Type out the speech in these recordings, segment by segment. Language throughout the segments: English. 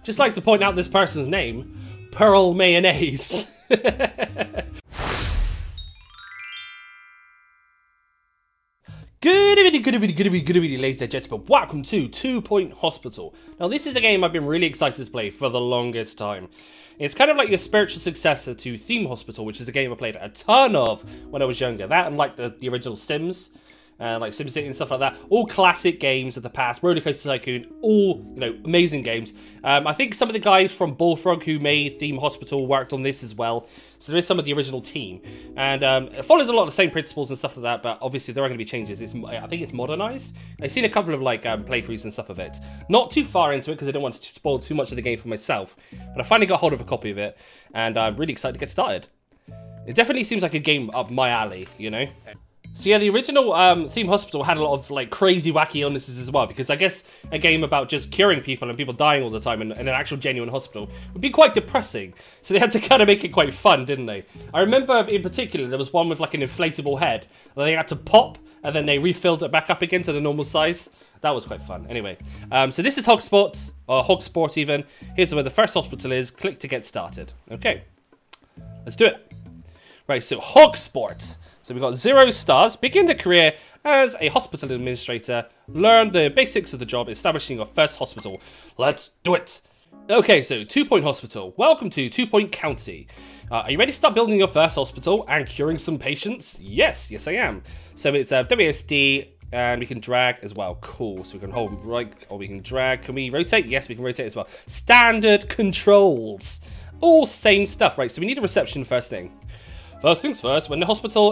Just like to point out this person's name, Pearl Mayonnaise. Good evening, ladies and gentlemen. Welcome to 2 Point Hospital. Now, this is a game I've been really excited to play for the longest time. It's kind of like your spiritual successor to Theme Hospital, which is a game I played a ton of when I was younger. That and like the original Sims. Like SimCity and stuff like that, all classic games of the past. Roller Coaster Tycoon, all amazing games. I think some of the guys from Bullfrog who made Theme Hospital worked on this as well. So there is some of the original team, and it follows a lot of the same principles and stuff like that. But obviously there are going to be changes. I think it's modernized. I've seen a couple of like playthroughs and stuff of it. Not too far into it because I don't want to spoil too much of the game for myself. But I finally got hold of a copy of it, and I'm really excited to get started. It definitely seems like a game up my alley, you know. So yeah, the original Theme Hospital had a lot of like crazy, wacky illnesses as well, because I guess a game about just curing people and people dying all the time in an actual genuine hospital would be quite depressing. So they had to kind of make it quite fun, didn't they? I remember in particular there was one with like an inflatable head that they had to pop and then they refilled it back up again to the normal size. That was quite fun. Anyway, so this is Hogsport, or Hogsport even. Here's where the first hospital is. Click to get started. Okay, let's do it. Right, so Hogsport. So we've got 0 stars. Begin the career as a hospital administrator. Learn the basics of the job, establishing your first hospital. Let's do it. Okay, so 2 Point Hospital. Welcome to 2 Point County. Are you ready to start building your first hospital and curing some patients? Yes, I am. So it's WSD, and we can drag as well. Cool. So we can hold right, or we can drag. Can we rotate? Yes, we can rotate as well. Standard controls. All same stuff, right? So we need a reception first thing. First things first, when the hospital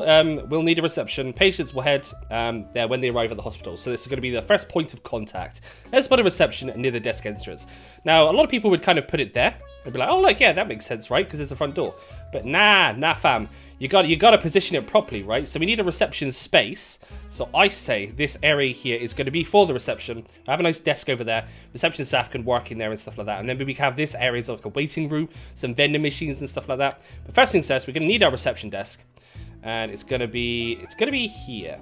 will need a reception, patients will head there when they arrive at the hospital. So this is going to be the first point of contact. Let's put a reception near the desk entrance. Now, a lot of people would kind of put it there. They'd be like, oh, like, yeah, that makes sense, right? Because it's the front door. But nah, fam. You got to position it properly, right? So we need a reception space. So I say this area here is going to be for the reception. I have a nice desk over there. Reception staff can work in there and stuff like that. And then we can have this area as like a waiting room, some vending machines and stuff like that. But first things first, we're going to need our reception desk, and it's going to be here.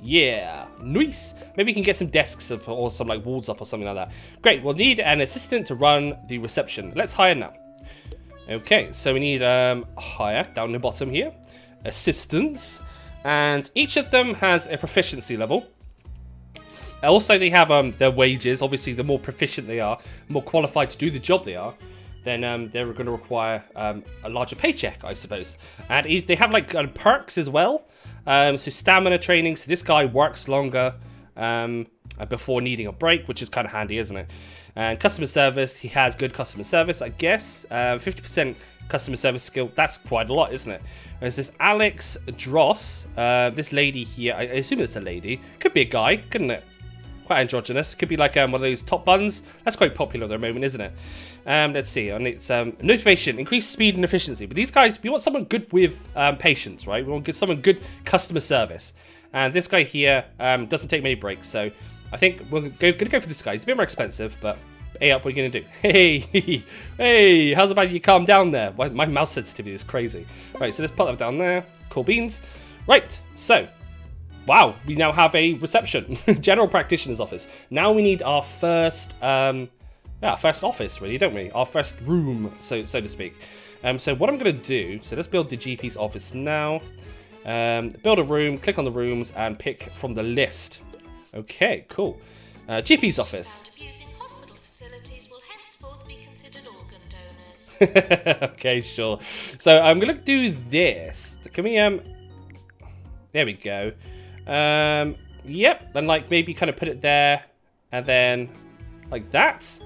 Yeah, nice. Maybe we can get some desks up or some like walls up or something like that. Great. We'll need an assistant to run the reception. Let's hire now. Okay, so we need hire down the bottom here, assistants, and each of them has a proficiency level. Also, they have their wages. Obviously, the more proficient they are, more qualified to do the job they are, then they're going to require a larger paycheck, I suppose. And they have like perks as well. So stamina training. So this guy works longer before needing a break, which is kind of handy, isn't it? And customer service, he has good customer service, I guess. 50% customer service skill, that's quite a lot, isn't it? There's this Alex Dross, this lady here, I assume it's a lady. Could be a guy, couldn't it? Quite androgynous. Could be like one of those top buns. That's quite popular at the moment, isn't it? Let's see, and it's motivation, increased speed and efficiency. But these guys, we want someone good with patience, right? We want someone good customer service. And this guy here doesn't take many breaks, so I think we're gonna go for this guy. He's a bit more expensive, but hey up, what are you gonna do? Hey, how's about you calm down there? My mouse sensitivity is crazy. Right, so let's put that down there. Cool beans. Right, so wow, we now have a reception, general practitioner's office. Now we need our first first office, really, don't we? Our first room, so to speak. So what I'm gonna do, so let's build the GP's office now. Build a room, click on the rooms, and pick from the list. Okay, cool. GP's office. Hospital facilities will henceforth be considered organ donors. Okay, sure. So I'm gonna do this. Can we there we go. Yep, and like maybe kind of put it there, and then like that.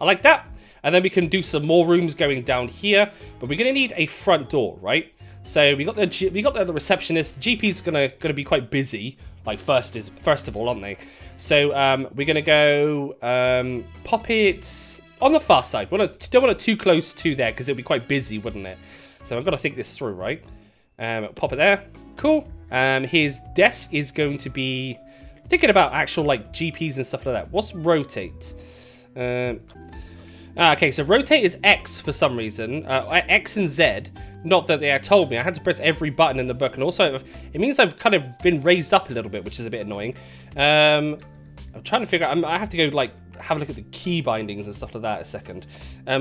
I like that. And then we can do some more rooms going down here, but we're gonna need a front door, right? So we got the receptionist. GP's gonna be quite busy. Like first of all, aren't they? So we're gonna go pop it on the far side. Don't want it too close to there because it'll be quite busy, wouldn't it? So I've got to think this through, right? Pop it there. Cool. His desk is going to be thinking about actual like GPs and stuff like that. What's rotate? Okay, so rotate is X for some reason. X and Z. Not that they had told me. I had to press every button in the book, and also it means I've kind of been raised up a little bit, which is a bit annoying. I'm trying to figure out. I have to go like have a look at the key bindings and stuff like that a second.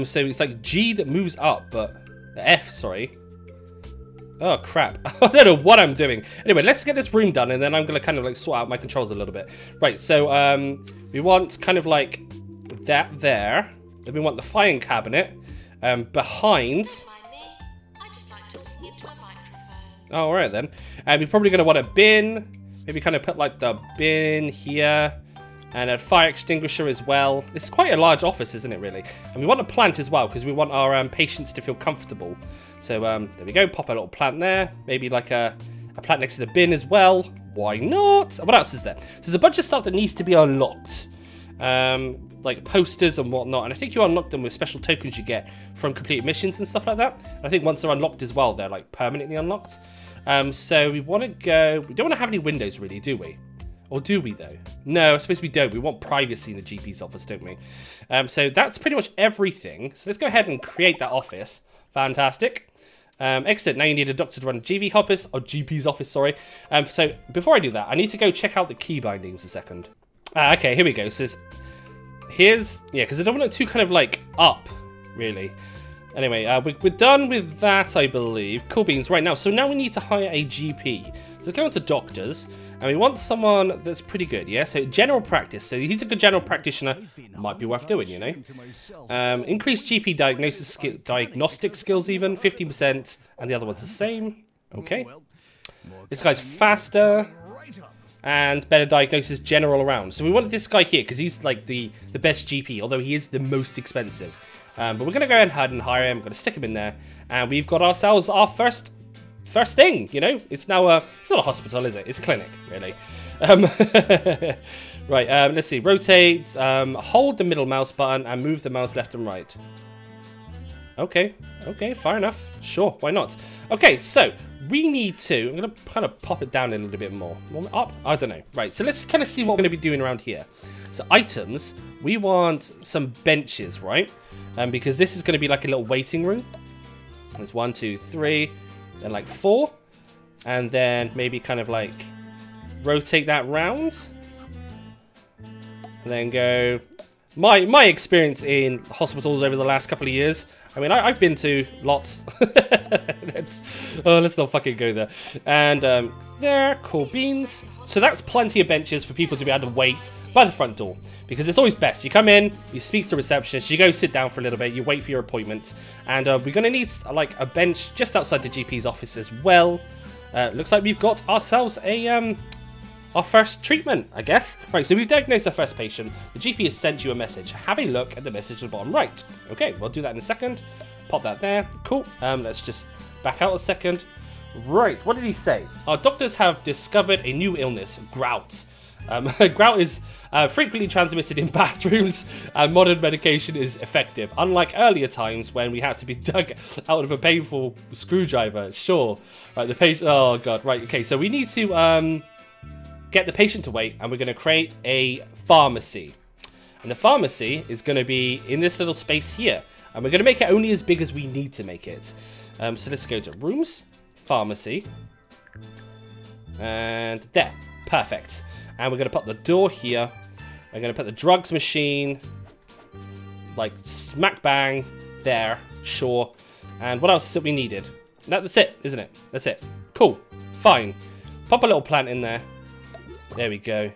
So it's like G that moves up, but F, sorry. Oh crap, I don't know what I'm doing. Anyway, let's get this room done and then I'm gonna kind of like sort out my controls a little bit. Right, so we want kind of like that there. Then we want the filing cabinet behind. Oh, all right then. And we're probably gonna want a bin. Maybe kind of put like the bin here. And a fire extinguisher as well. This is quite a large office, isn't it, really? And we want a plant as well, because we want our patients to feel comfortable. So, there we go. Pop a little plant there. Maybe like a plant next to the bin as well. Why not? What else is there? So there's a bunch of stuff that needs to be unlocked. Like posters and whatnot. And I think you unlock them with special tokens you get from completed missions and stuff like that. And I think once they're unlocked as well, they're like permanently unlocked. So we want to go... We don't want to have any windows, really, do we? Or do we, though? No, I suppose we don't. We want privacy in the GP's office, don't we? So that's pretty much everything. So let's go ahead and create that office. Fantastic. Excellent. Now you need a doctor to run GP's office, sorry. So before I do that, I need to go check out the key bindings a second. Okay, here we go. So here's... Yeah, because I don't want it too kind of, like, up, really. Anyway, we're done with that, I believe. Cool beans. Right, now, so now we need to hire a GP. So let's go into doctors. And we want someone that's pretty good, yeah? So general practice. So he's a good general practitioner. Might be worth doing, you know? Increased GP diagnostic skills even. 15%. And the other one's the same. Okay. This guy's faster. And better diagnosis general around. So we want this guy here because he's like the best GP. Although he is the most expensive. But we're going to go ahead and hire him. We're going to stick him in there. And we've got ourselves our first thing, you know? It's now it's not a hospital, is it? It's a clinic, really. Right, let's see. Rotate, hold the middle mouse button and move the mouse left and right. Okay, fair enough. Sure, why not? Okay, so we need to... I'm going to kind of pop it down a little bit more. Up? I don't know. Right, so let's kind of see what we're going to be doing around here. So items, we want some benches, right? Because this is going to be like a little waiting room. There's 1, 2, 3... Then like 4, and then maybe kind of like rotate that round, and then go. My experience in hospitals over the last couple of years. I mean, I've been to lots. Let's not fucking go there. And there, cool beans. So that's plenty of benches for people to be able to wait by the front door. Because it's always best. You come in, you speak to the receptionist, you go sit down for a little bit, you wait for your appointment. And we're going to need like a bench just outside the GP's office as well. Looks like we've got ourselves a our first treatment, I guess. Right, so we've diagnosed our first patient. The GP has sent you a message. Have a look at the message at the bottom right. Okay, we'll do that in a second. Pop that there. Cool. Let's just back out a second. Right, what did he say? Our doctors have discovered a new illness, gout. Gout is frequently transmitted in bathrooms, and modern medication is effective. Unlike earlier times when we had to be dug out of a painful screwdriver. Sure. Right, the patient... Oh, God. Right, okay, so we need to... get the patient to wait, and we're going to create a pharmacy. And the pharmacy is going to be in this little space here. And we're going to make it only as big as we need to make it. So let's go to rooms, pharmacy. And there. Perfect. And we're going to put the door here. We're going to put the drugs machine, like smack bang, there. Sure. And what else is it we needed? That's it, isn't it? That's it. Cool. Fine. Pop a little plant in there. There we go.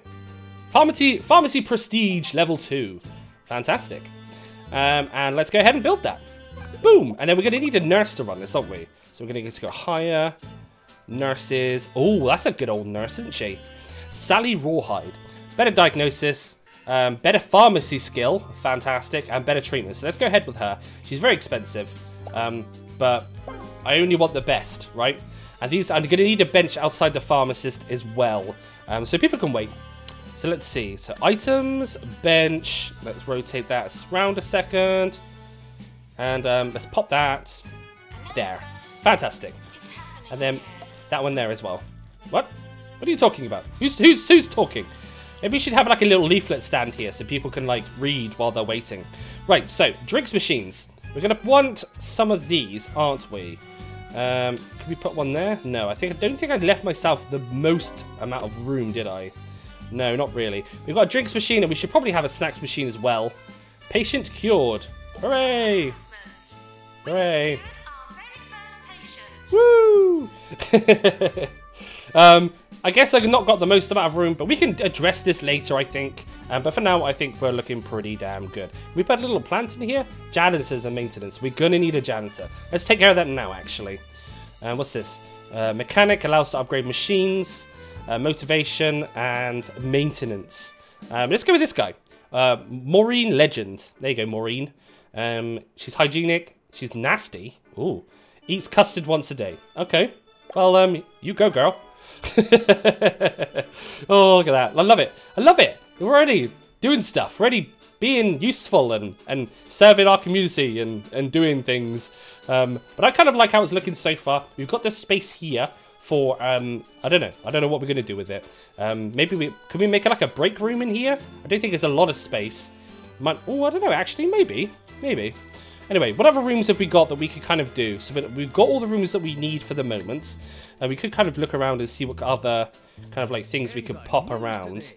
Pharmacy Prestige Level 2. Fantastic. And let's go ahead and build that. Boom. And then we're going to need a nurse to run this, aren't we? So we're going to get to go higher. Nurses. Oh, that's a good old nurse, isn't she? Sally Rawhide. Better diagnosis. Better pharmacy skill. Fantastic. And better treatment. So let's go ahead with her. She's very expensive. But I only want the best, right? And I'm going to need a bench outside the pharmacist as well. So people can wait. So let's see. So items, bench. Let's rotate that around a second. And let's pop that there. Fantastic. And then that one there as well. What? What are you talking about? Who's talking? Maybe we should have like a little leaflet stand here so people can like read while they're waiting. Right, so drinks machines. We're going to want some of these, aren't we? Can we put one there? No, I don't think I left myself the most amount of room, did I? No, not really. We've got a drinks machine, and we should probably have a snacks machine as well. Patient cured. Hooray! Hooray! Woo! I guess I've not got the most amount of room, but we can address this later, I think. But for now, I think we're looking pretty damn good. We put a little plant in here. Janitors and maintenance. We're going to need a janitor. Let's take care of that now, actually. What's this? Mechanic allows to upgrade machines, motivation, and maintenance. Let's go with this guy. Maureen Legend. There you go, Maureen. She's hygienic. She's nasty. Ooh. Eats custard once a day. Okay. Well, you go, girl. Oh, look at that. I love it. I love it. We're already doing stuff. We're already being useful and serving our community and doing things. But I kind of like how it's looking so far. We've got this space here for, I don't know. I don't know what we're going to do with it. Maybe can we make it like a break room in here? I don't think there's a lot of space. Oh, I don't know. Actually, maybe. Anyway, what other rooms have we got that we could kind of do? So we've got all the rooms that we need for the moment. We could kind of look around and see what other kind of like things we could pop around.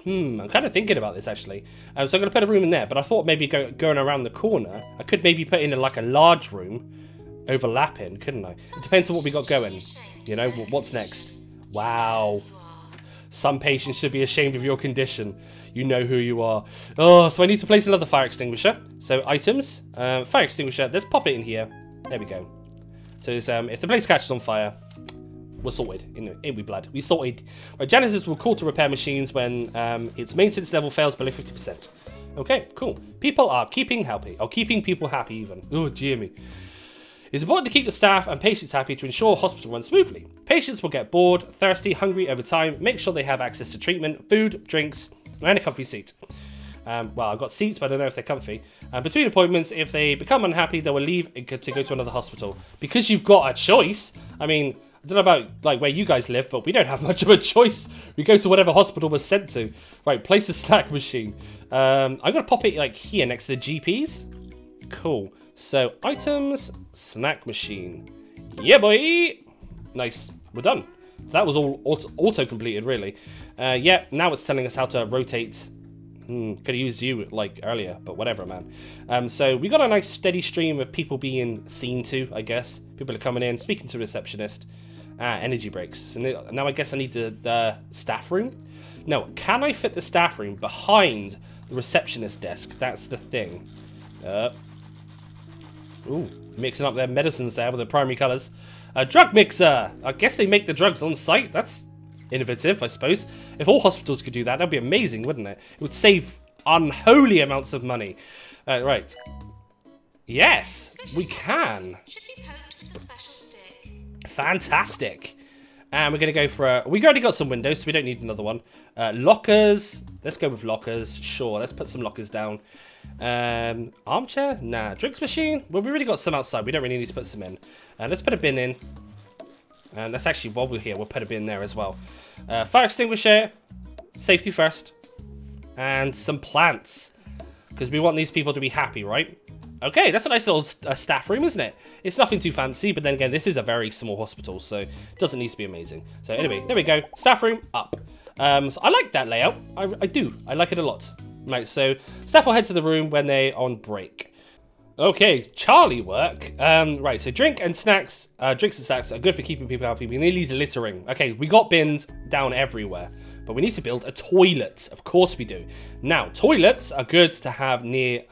I'm kind of thinking about this actually. So I'm going to put a room in there, but I thought maybe going around the corner, I could maybe put in like a large room overlapping, couldn't I? It depends on what we got going. You know, what's next? Wow. Some patients should be ashamed of your condition. You know who you are. Oh, so I need to place another fire extinguisher. So items, fire extinguisher. Let's pop it in here. There we go. So if the place catches on fire, we're sorted. In we blood. We sorted. Right, janitors will call to repair machines when its maintenance level fails below 50%. Okay, cool. People are keeping people happy even. Oh, dear me. It's important to keep the staff and patients happy to ensure hospital runs smoothly. Patients will get bored, thirsty, hungry over time. Make sure they have access to treatment, food, drinks, and a comfy seat. Well, I've got seats, but I don't know if they're comfy. Between appointments, if they become unhappy, they will leave to go to another hospital. Because you've got a choice. I mean, I don't know about like where you guys live, but we don't have much of a choice. We go to whatever hospital we're sent to. Right, place the snack machine. I'm going to pop it like here next to the GPs. Cool. So, items, snack machine. Yeah, boy! Nice. We're done. That was all auto-completed, really. Yeah, now it's telling us how to rotate. Could have used you, like, earlier, but whatever, man. So, we got a nice steady stream of people being seen to, I guess. People are coming in, speaking to the receptionist. Energy breaks. So now I guess I need the staff room. No, can I fit the staff room behind the receptionist desk? That's the thing. Ooh, mixing up their medicines there with the primary colours. A drug mixer! I guess they make the drugs on site. That's innovative, I suppose. If all hospitals could do that, that'd be amazing, wouldn't it? It would save unholy amounts of money. Right. Yes, we can. Should be poked with a special stick. Fantastic. And we're going to go for a... We've already got some windows, so we don't need another one. Lockers. Let's go with lockers. Sure, let's put some lockers down. Armchair? Nah. Drinks machine? Well, we already got some outside. We don't really need to put some in. Let's put a bin in. And let's actually, while we're here, we'll put a bin there as well. Fire extinguisher. Safety first. And some plants. Because we want these people to be happy, right? Okay, that's a nice little staff room, isn't it? It's nothing too fancy, but then again, this is a very small hospital, so it doesn't need to be amazing. So anyway, there we go. Staff room up. So I like that layout. I do. I like it a lot. Right, so staff will head to the room when they're on break. Okay, Charlie work. Right, so drinks and snacks are good for keeping people happy. We need littering. Okay, we got bins down everywhere, but we need to build a toilet. Of course we do. Now, toilets are good to have near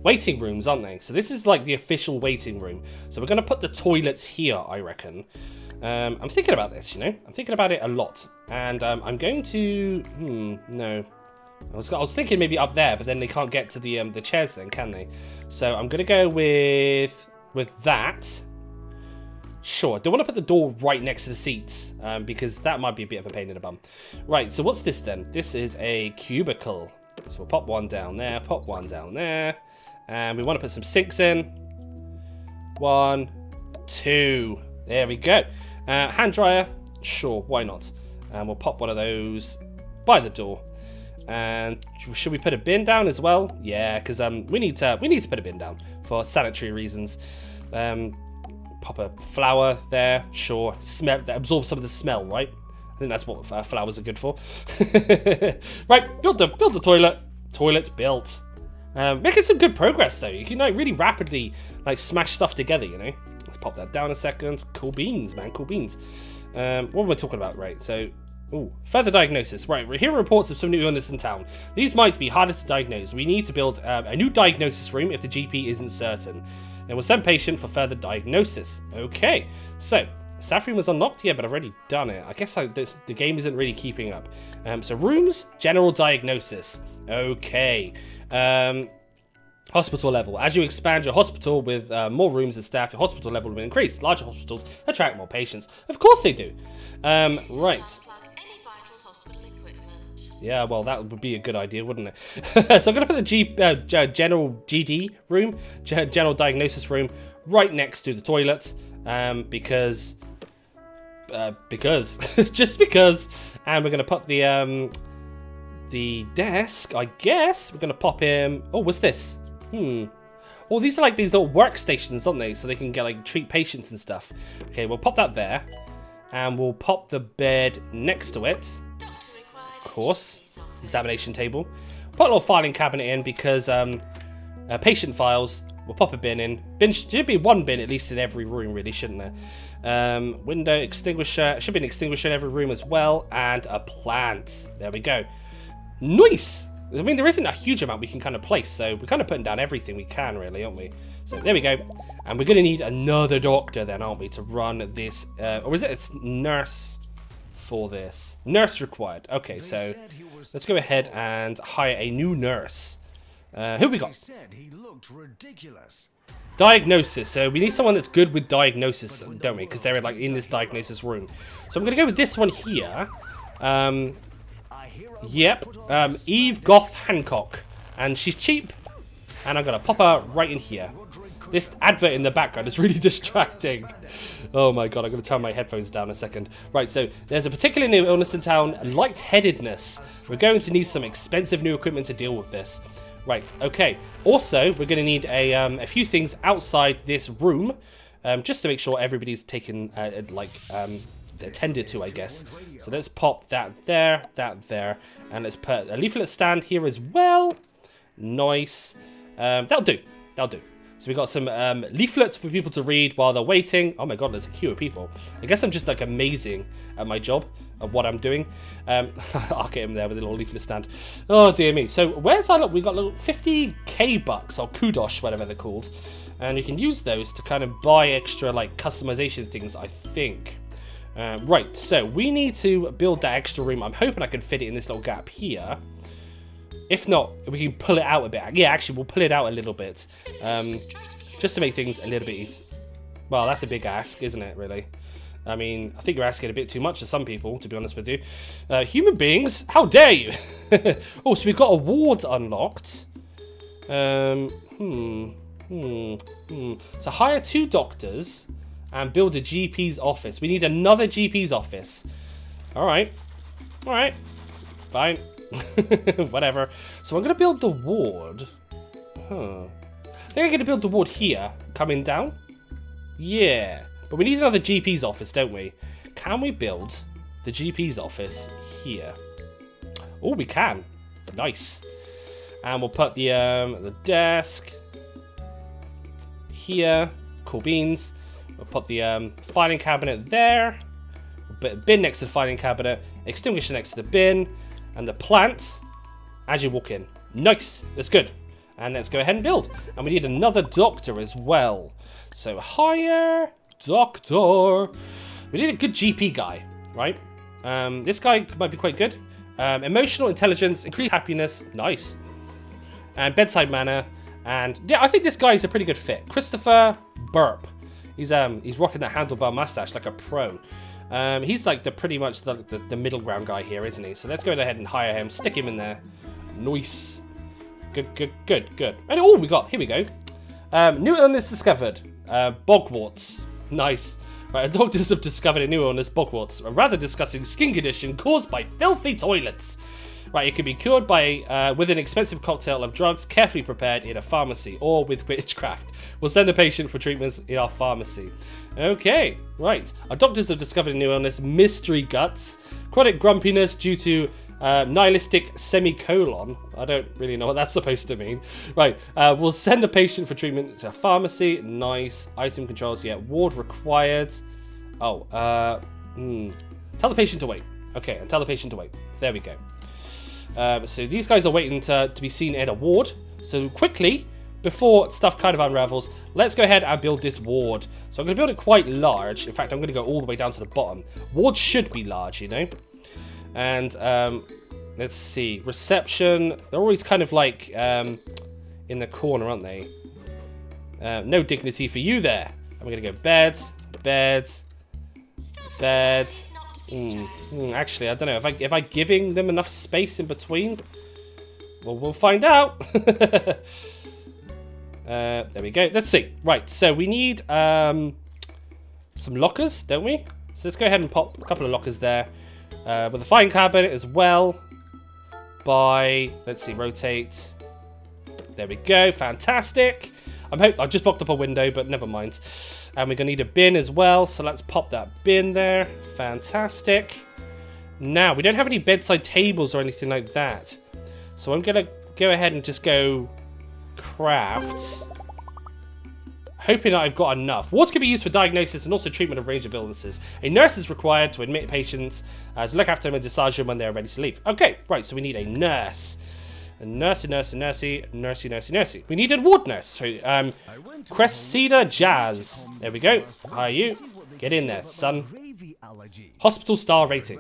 waiting rooms, aren't they? So this is like the official waiting room. So we're going to put the toilets here, I reckon. I'm thinking about this, you know? I'm thinking about it a lot. And I'm going to... no. I was thinking maybe up there, but then they can't get to the chairs then, can they? So I'm going to go with that. Sure, I don't want to put the door right next to the seats, because that might be a bit of a pain in the bum. Right, so what's this then? This is a cubicle. So we'll pop one down there, pop one down there. And we want to put some sinks in. 1, 2. There we go. Hand dryer. Sure, why not? And we'll pop one of those by the door. And should we put a bin down as well? Yeah, because we need to put a bin down for sanitary reasons. Pop a flower there. Sure, smell that absorbs some of the smell, right? I think that's what flowers are good for. Right, build the toilet. Toilet built. Making some good progress though. You can like really rapidly like smash stuff together, you know. Let's pop that down a second. Cool beans, man. Cool beans. What am I talking about? Right, so further diagnosis. Right, we're hearing reports of some new illness in town. These might be harder to diagnose. We need to build a new diagnosis room if the GP isn't certain. Then we'll send patient for further diagnosis. Okay, so staff room was unlocked, yeah, but I've already done it. I guess the game isn't really keeping up. So rooms, general diagnosis. Okay. Hospital level. As you expand your hospital with more rooms and staff, your hospital level will increase. Larger hospitals attract more patients. Of course they do. Right. Yeah, well, that would be a good idea, wouldn't it? So I'm going to put the general GD room, general diagnosis room, right next to the toilet, because, just because, and we're going to put the desk, I guess, we're going to pop him, oh, what's this? Well, these are like these little workstations, aren't they? So they can get like treat patients and stuff. Okay, we'll pop that there, and we'll pop the bed next to it. Of course, examination table. Put a little filing cabinet in because patient files. We'll pop a bin in. Bin should be one bin at least in every room, really, shouldn't there? Window extinguisher. Should be an extinguisher in every room as well, and a plant. There we go. Nice. I mean, there isn't a huge amount we can kind of place, so we're kind of putting down everything we can, really, aren't we? So there we go. And we're going to need another doctor then, aren't we, to run this? Or is it? It's nurse. For this. Nurse required. Okay, so let's go ahead and hire a new nurse. Who we got? Diagnosis. So we need someone that's good with diagnosis, don't we? Because they're like in this diagnosis room. So I'm going to go with this one here. Yep. Eve Goth Hancock. And she's cheap. And I'm going to pop her right in here. This advert in the background is really distracting. Oh my god, I'm going to turn my headphones down a second. Right, so there's a particular new illness in town, lightheadedness. We're going to need some expensive new equipment to deal with this. Right, okay. Also, we're going to need a few things outside this room, just to make sure everybody's taken, attended to, I guess. So let's pop that there, and let's put a leaflet stand here as well. Nice. That'll do. So we got some leaflets for people to read while they're waiting. Oh my god, there's a queue of people. I guess I'm just like amazing at my job, at what I'm doing. I'll get him there with a little leaflet stand. Oh dear me. So where's our look? We got little 50k bucks or kudosh, whatever they're called, and you can use those to kind of buy extra like customization things, I think. Right. So we need to build that extra room. I'm hoping I can fit it in this little gap here. If not, we can pull it out a bit. Yeah, actually, we'll pull it out a little bit. Just to make things a little bit easier. Well, that's a big ask, isn't it, really? I mean, I think you're asking a bit too much to some people, to be honest with you. Human beings, how dare you? Oh, so we've got a ward unlocked. So hire 2 doctors and build a GP's office. We need another GP's office. All right. Fine. Whatever. So I'm going to build the ward. I think I'm going to build the ward here. Coming down. Yeah. But we need another GP's office, don't we? Can we build the GP's office here? Oh, we can. Nice. And we'll put the desk here. Cool beans. We'll put the filing cabinet there. We'll put a bin next to the filing cabinet. Extinguisher next to the bin. And the plant as you walk in. Nice. That's good. And let's go ahead and build. And we need another doctor as well. So hire doctor. We need a good GP guy, right? This guy might be quite good. Emotional intelligence, increased happiness. Nice. And bedside manner. And yeah, I think this guy is a pretty good fit. Christopher Burp. He's rocking that handlebar mustache like a pro. He's like pretty much the middle ground guy here, isn't he? So let's go ahead and hire him. Stick him in there. Nice. Good. And oh, here we go. New illness discovered. Bogwarts. Nice. Right, doctors have discovered a new illness, bogwarts. A rather disgusting skin condition caused by filthy toilets. Right, it can be cured by with an expensive cocktail of drugs carefully prepared in a pharmacy or with witchcraft. We'll send the patient for treatments in our pharmacy. Okay, right. Our doctors have discovered a new illness, mystery guts, chronic grumpiness due to nihilistic semicolon. I don't really know what that's supposed to mean. Right, we'll send the patient for treatment to a pharmacy. Nice. Item controls, yeah. Ward required. Oh, tell the patient to wait. Okay, and tell the patient to wait. There we go. So these guys are waiting to be seen in a ward. So quickly, before stuff kind of unravels, let's go ahead and build this ward. So I'm going to build it quite large. In fact, I'm going to go all the way down to the bottom. Wards should be large, you know. And let's see. Reception. They're always kind of like in the corner, aren't they? No dignity for you there. I'm going to go bed, bed, bed. Actually, I don't know. If I giving them enough space in between? Well, we'll find out. There we go. Let's see. Right, so we need some lockers, don't we? So let's go ahead and pop a couple of lockers there. With a filing cabinet as well. Let's see, rotate. There we go. Fantastic. I just blocked up a window, but never mind. And we're going to need a bin as well, so let's pop that bin there. Fantastic. Now, we don't have any bedside tables or anything like that. So I'm going to go ahead and just go craft. Hoping that I've got enough. Wards can be used for diagnosis and also treatment of a range of illnesses. A nurse is required to admit patients, to look after them and discharge them when they're ready to leave. Okay, right, so we need a nurse. A nursey. We need a ward nurse. So, Cressida Jazz. There we go. How are you? Get in there, son. Hospital star rating.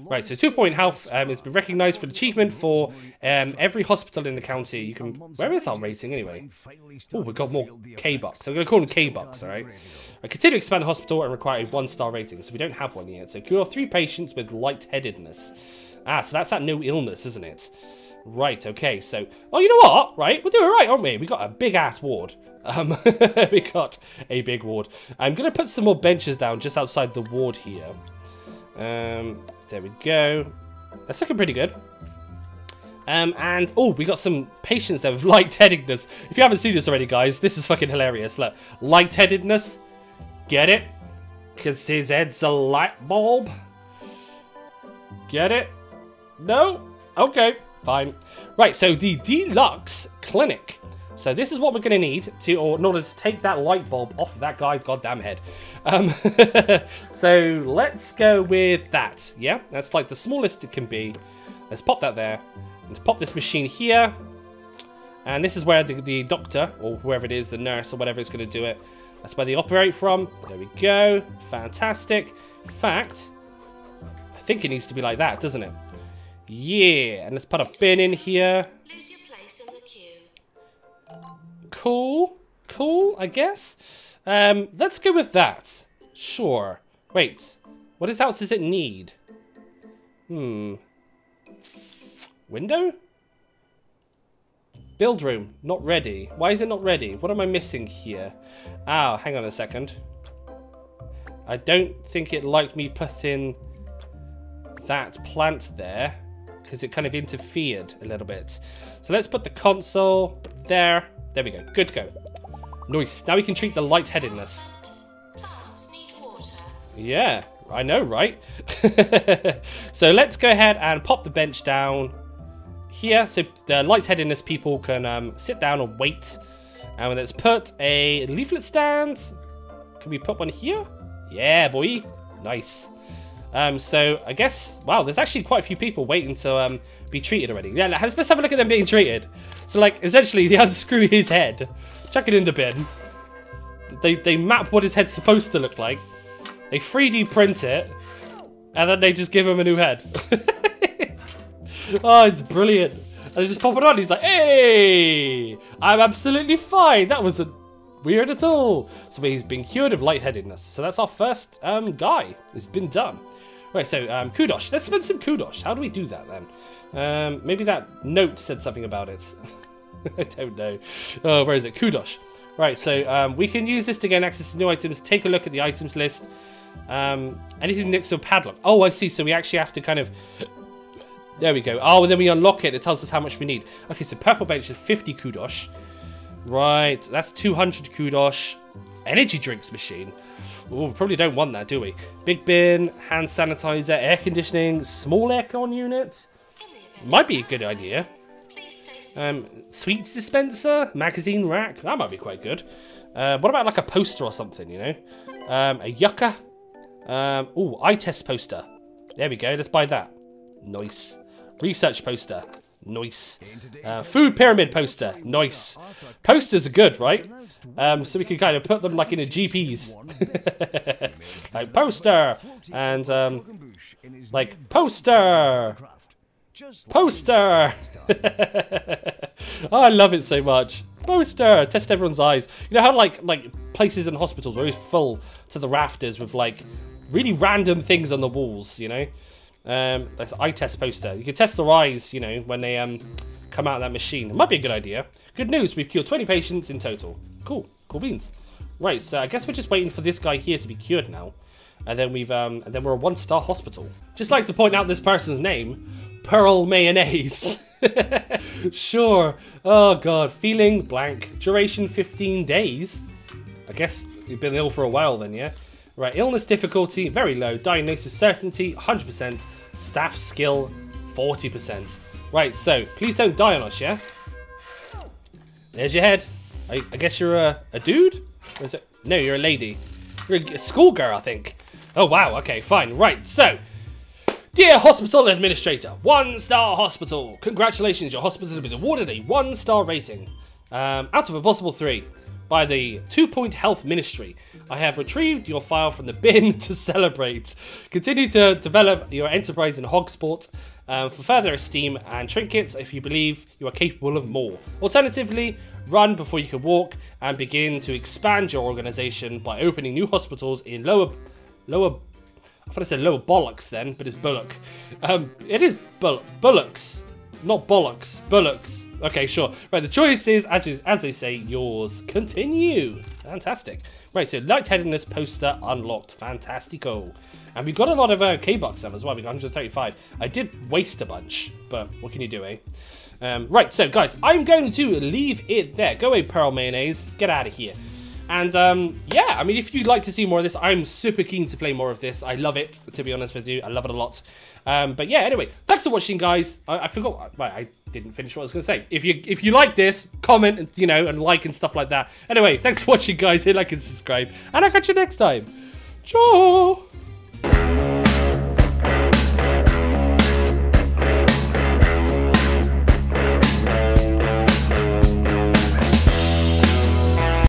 Right, so 2-point health has been recognized for achievement for every hospital in the county. You can. Where is our rating anyway? Oh, we've got more K-Bucks. So I'm going to call them K-Bucks, alright? I continue to expand the hospital and require a 1-star rating, so we don't have one yet. So cure 3 patients with lightheadedness. Ah, so that's that new illness, isn't it? Right, okay, so... Oh, you know what? Right, we're doing alright, aren't we? We got a big-ass ward. We got a big ward. I'm going to put some more benches down just outside the ward here. There we go. That's looking pretty good. And, oh, we got some patients there with lightheadedness. If you haven't seen this already, guys, this is fucking hilarious. Look, lightheadedness. Get it? Because his head's a light bulb. Get it? No? Okay. Fine. Right, so the deluxe clinic. So this is what we're going to need in order to take that light bulb off of that guy's goddamn head. So let's go with that. Yeah, that's like the smallest it can be. Let's pop that there. Let's pop this machine here. And this is where the doctor, or whoever it is, the nurse or whatever is going to do it. That's where they operate from. There we go. Fantastic. In fact, I think it needs to be like that, doesn't it? Yeah, and let's put a bin in here. Lose your place in the queue. Cool, I guess. Let's go with that. Sure. Wait, what else does it need? Window? Build room, not ready. Why is it not ready? What am I missing here? Ah, hang on a second. I don't think it liked me putting that plant there, because it kind of interfered a little bit. So let's put the console there. There we go. Good to go. Nice. Now we can treat the lightheadedness. Plants need water. Yeah, I know, right? So let's go ahead and pop the bench down here, so the lightheadedness people can sit down and wait. And let's put a leaflet stand. Can we put one here? Yeah, boy. Nice. So I guess, wow, there's actually quite a few people waiting to be treated already. Yeah, let's have a look at them being treated. So like, essentially, they unscrew his head, chuck it in the bin. They map what his head's supposed to look like. They 3D print it, and then they just give him a new head. Oh, it's brilliant. And they just pop it on. He's like, hey, I'm absolutely fine. That wasn't weird at all. So he's been cured of lightheadedness. So that's our first guy. It's been done. Right, so kudosh. Let's spend some kudosh. How do we do that then? Maybe that note said something about it. I don't know. Oh, where is it? Kudosh. Right, so we can use this to gain access to new items. Take a look at the items list. Anything next to a padlock. Oh, I see. So we actually have to kind of There we go. Oh, and then we unlock it. It tells us how much we need. Okay, so purple bench is 50 kudosh. Right, that's 200 kudosh. Energy drinks machine. Oh, we probably don't want that, do we? Big bin, hand sanitizer, air conditioning, small aircon unit. Might be a good idea. Sweets dispenser, magazine rack. That might be quite good. What about like a poster or something, you know? A yucca. Oh, eye test poster. There we go. Let's buy that. Nice. Research poster. Nice. Food pyramid poster. Nice. Posters are good, right? So we can kind of put them like in a GP's. Like poster. And like poster. Poster. Oh, I love it so much. Poster. Test everyone's eyes. You know how like places in hospitals are always full to the rafters with like really random things on the walls, you know? That's eye test poster. You can test their eyes, you know, when they come out of that machine. It might be a good idea. Good news, we've cured 20 patients in total. Cool, cool beans. Right, so I guess we're just waiting for this guy here to be cured now, and then we're a 1-star hospital. Just like to point out this person's name, Pearl Mayonnaise. Sure. Oh god, feeling blank. Duration 15 days. I guess you've been ill for a while then, yeah. Right, illness difficulty, very low. Diagnosis certainty, 100%. Staff skill, 40%. Right, so, please don't die on us, yeah? There's your head. I guess you're a dude? Or is it? No, you're a lady. You're a schoolgirl, I think. Oh, wow, okay, fine. Right, so, dear Hospital Administrator, 1-star hospital. Congratulations, your hospital has been awarded a 1-star rating. Out of a possible 3. By the 2-Point Health Ministry. I have retrieved your file from the bin to celebrate. Continue to develop your enterprise in hog sport for further esteem and trinkets if you believe you are capable of more. Alternatively, run before you can walk and begin to expand your organization by opening new hospitals in lower I thought I said lower bollocks then, but it's bullock. It is bullocks, not bollocks, bullocks. Okay, sure. Right, the choice is, as they say, yours. Continue. Fantastic. Right, so lightheadedness poster unlocked. Fantastico. And we've got a lot of K-Bucks then as well. We got 135. I did waste a bunch, but what can you do, eh? Right, so guys, I'm going to leave it there. Go away, Pearl Mayonnaise. Get out of here. And yeah, I mean, if you'd like to see more of this, I'm super keen to play more of this. I love it, to be honest with you. I love it a lot. But yeah, anyway, thanks for watching, guys. I forgot, right, I didn't finish what I was going to say. If you like this, comment, and, you know, and like and stuff like that. Anyway, thanks for watching, guys. Hit like and subscribe, and I'll catch you next time. Ciao.